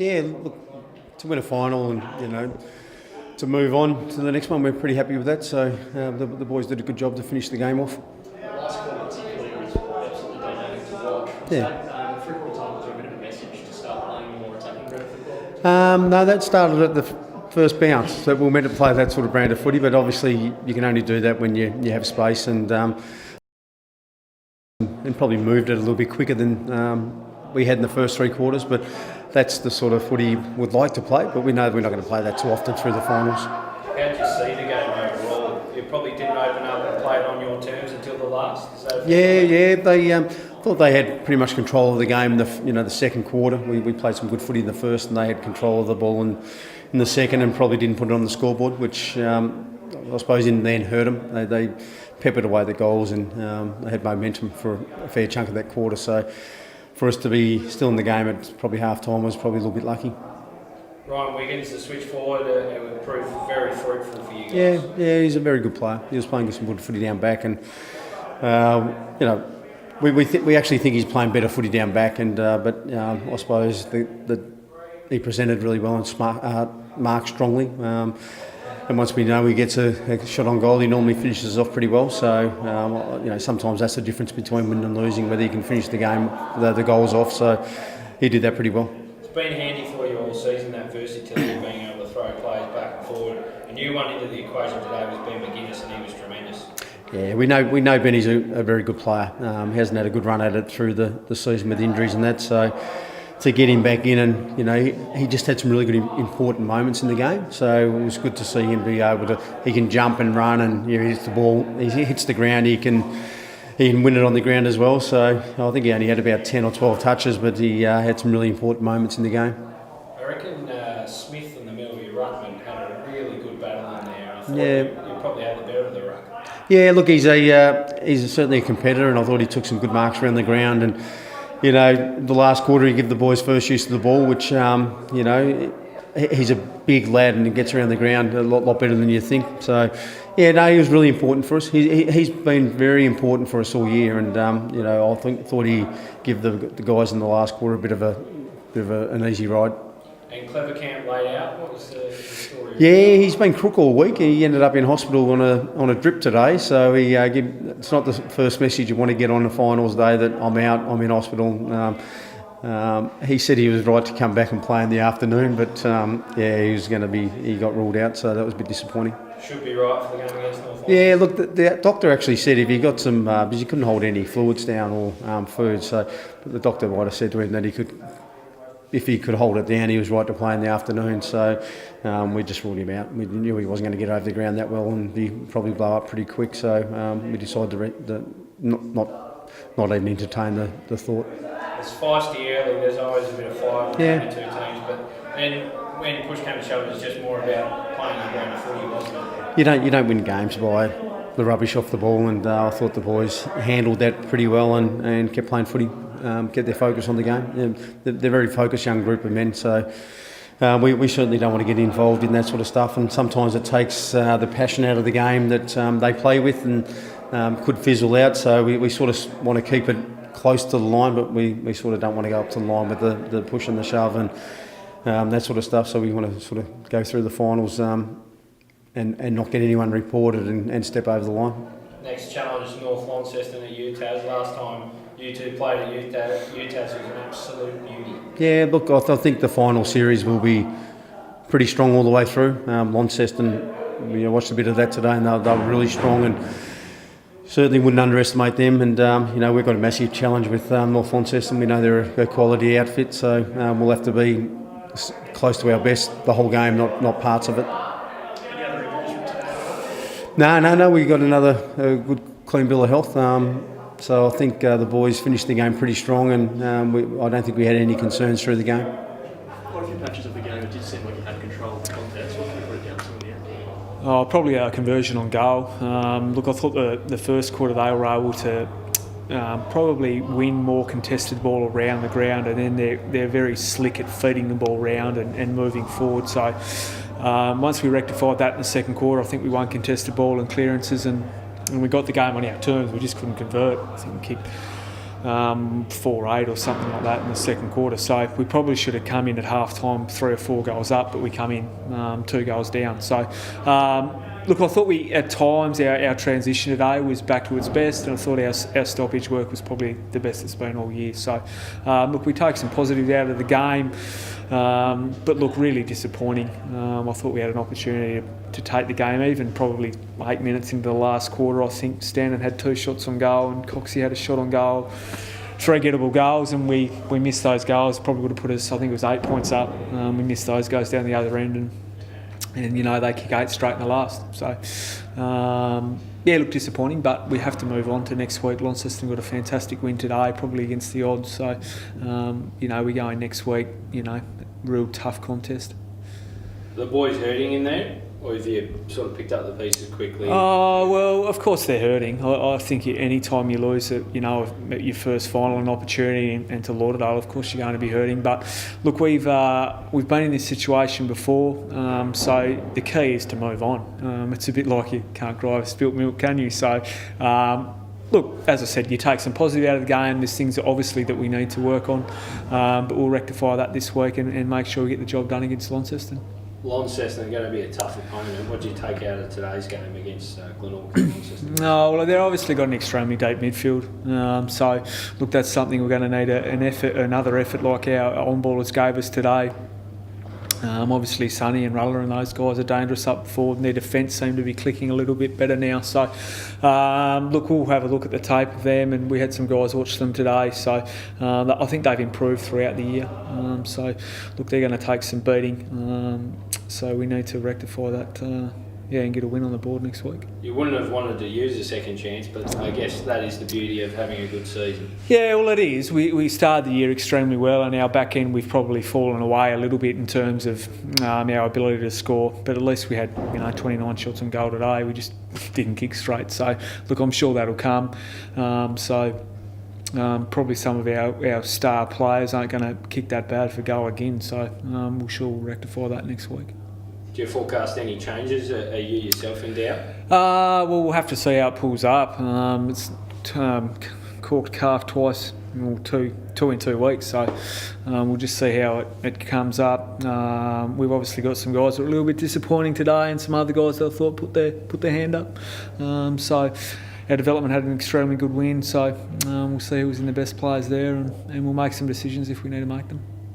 Yeah, look, to win a final and to move on to the next one, we're pretty happy with that. So the boys did a good job to finish the game off. Last quarter particularly was absolutely dynamic to watch. Yeah. Three-quarter time was there a bit of a message to start playing more attacking brand of football? No, that started at the first bounce. So we were meant to play that sort of brand of footy, but obviously you can only do that when you have space and probably moved it a little bit quicker than we had in the first three quarters. But that's the sort of footy we'd like to play, but we know we're not going to play that too often through the finals. How did you see the game overall? You probably didn't open up and play it on your terms until the last. Is that They thought they had pretty much control of the game. The second quarter, we played some good footy in the first, and they had control of the ball in the second, and probably didn't put it on the scoreboard, which I suppose in the end hurt them. They peppered away the goals, and they had momentum for a fair chunk of that quarter. So for us to be still in the game at probably half time was probably a little bit lucky. Ryan Wiggins, the switch forward, it would prove very fruitful for you guys. Yeah, he's a very good player. He was playing some good footy down back, and we actually think he's playing better footy down back. And but I suppose he presented really well and marked strongly. And once we know he gets a shot on goal, he normally finishes off pretty well. So sometimes that's the difference between winning and losing, whether you can finish the game, the goals off. So he did that pretty well. It's been handy for you all season, that versatility of being able to throw players back and forward. A new one into the equation today was Ben McGuinness, and he was tremendous. Yeah, we know Benny's a very good player. He hasn't had a good run at it through the season with injuries and that. So to get him back in, and he just had some really good important moments in the game. So it was good to see him be able to. He can jump and run, and he hits the ball. He hits the ground. He can win it on the ground as well. So I think he only had about 10 or 12 touches, but he had some really important moments in the game. I reckon Smith in the middle of your ruckman had a really good battle in there. I thought you probably had the better of the ruck. Yeah, look, he's certainly a competitor, and I thought he took some good marks around the ground. And the last quarter he gave the boys first use of the ball, which he's a big lad and he gets around the ground a lot better than you think. So he was really important for us. He's been very important for us all year, and I thought he gave the guys in the last quarter a bit of an easy ride. And Clever Camp laid out. What was the story? Yeah, he's been crook all week. He ended up in hospital on a drip today. So it's not the first message you want to get on the finals day that I'm out, I'm in hospital. He said he was right to come back and play in the afternoon, but he got ruled out, so that was a bit disappointing. Should be right for the game against North. Yeah, look, the doctor actually said if he got some, because he couldn't hold any fluids down or food, so the doctor might have said to him that if he could hold it down, he was right to play in the afternoon. So we just ruled him out. We knew he wasn't going to get over the ground that well, and he'd probably blow up pretty quick. So we decided to not even entertain the thought. It's feisty early. There's always a bit of fire between the two teams, but then when push came to shove, it was just more about playing the ground of footy, wasn't it? You don't win games by the rubbish off the ball, and I thought the boys handled that pretty well and kept playing footy. Get their focus on the game. They're a very focused young group of men, so we certainly don't want to get involved in that sort of stuff, and sometimes it takes the passion out of the game that they play with and could fizzle out, so we sort of want to keep it close to the line, but we sort of don't want to go up to the line with the push and the shove and that sort of stuff, so we want to sort of go through the finals and not get anyone reported and step over the line. Next challenge, North Launceston at UTAS. Last time you two played at UTAS was an absolute beauty. Yeah, look, I think the final series will be pretty strong all the way through. Launceston, we watched a bit of that today, and they were really strong, and certainly wouldn't underestimate them. And we've got a massive challenge with North Launceston. We know they're a quality outfit, so we'll have to be close to our best the whole game, not parts of it. No. We got another good clean bill of health. So I think the boys finished the game pretty strong, and I don't think we had any concerns through the game. Quite a few patches of the game, it did seem like you had control of the contest. What can you put it down to in the end? Probably our conversion on goal. Look, I thought the first quarter they were able to probably win more contested ball around the ground, and then they're very slick at feeding the ball around and moving forward. So once we rectified that in the second quarter, I think we won contested ball and clearances, and we got the game on our terms. We just couldn't convert. I think we kicked 4-8 or something like that in the second quarter. So we probably should have come in at half time 3 or 4 goals up, but we come in 2 goals down. So look, I thought at times our transition today was back to its best, and I thought our stoppage work was probably the best it's been all year. So look, we take some positives out of the game, but look, really disappointing. I thought we had an opportunity to take the game, even probably 8 minutes into the last quarter. I think Stanton had 2 shots on goal and Coxie had a shot on goal. 3 gettable goals, and we missed those goals. Probably would have put us, I think it was 8 points up. We missed those goals down the other end, and you know, they kick 8 straight in the last. So yeah, look, disappointing, but we have to move on to next week. Launceston got a fantastic win today, probably against the odds. So you know, we're going next week, you know, real tough contest. The boys hurting in there, or have you sort of picked up the pieces quickly? Oh, well, of course they're hurting. I think any time you lose you know, your first final and opportunity and to Lauderdale, of course you're going to be hurting. But look, we've been in this situation before, so the key is to move on. It's a bit like you can't drive spilt milk, can you? So look, as I said, you take some positive out of the game. There's things obviously that we need to work on, but we'll rectify that this week and make sure we get the job done against Launceston. Launceston are going to be a tough opponent. What do you take out of today's game against Glenorchy and Launceston? No, well, they've obviously got an extremely deep midfield. So, look, that's something we're going to need another effort like our on-ballers gave us today. Obviously, Sonny and Ruller and those guys are dangerous up forward, and their defence seem to be clicking a little bit better now. So, look, we'll have a look at the tape of them, and we had some guys watch them today. So, I think they've improved throughout the year. So, look, they're going to take some beating. So we need to rectify that, and get a win on the board next week. You wouldn't have wanted to use a second chance, but I guess that is the beauty of having a good season. Yeah, well, it is. We started the year extremely well, and our back end we've probably fallen away a little bit in terms of our ability to score. But at least we had 29 shots on goal today. We just didn't kick straight. So look, I'm sure that'll come. Probably some of our star players aren't going to kick that bad for goal again. So we'll sure rectify that next week. Do you forecast any changes? Are you yourself in doubt? Well, we'll have to see how it pulls up. It's corked calf twice, well, two in 2 weeks, so we'll just see how it comes up. We've obviously got some guys that are a little bit disappointing today, and some other guys that I thought put their hand up. So our development had an extremely good win, so we'll see who's in the best players there, and we'll make some decisions if we need to make them.